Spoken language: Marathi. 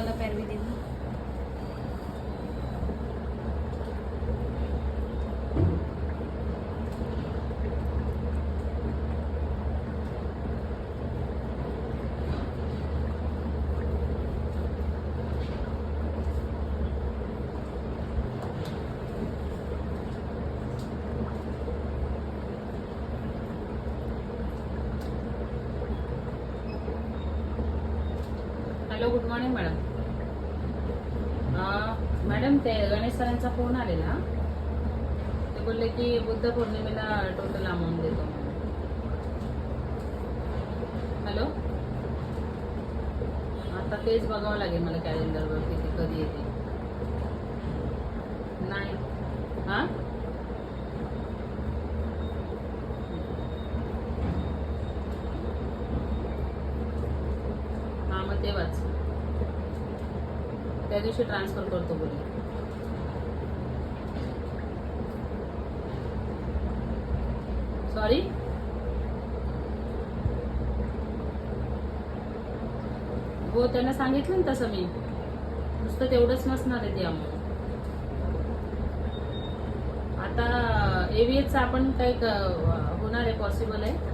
वाला पैर भी देना। Hello, good morning madam. Madam, ते गणेश सरांचा फोन आलेला. ते बोलले की बुद्ध पौर्णिमेला टोटल अमाऊंट देतो. हॅलो, आता तेच बघावं लागेल मला कॅलेंडरवर किती कधी येते. नाही. हां, हां, मग तेव्हाच त्या दिवशी ट्रान्सफर करतो बोलले. सॉरी, हो त्यांना सांगितलं ना तसं मी. नुसतं तेवढंच नसणार आहे ती अमाऊंट. आता एव्हीएच आपण काही होणार आहे, पॉसिबल आहे.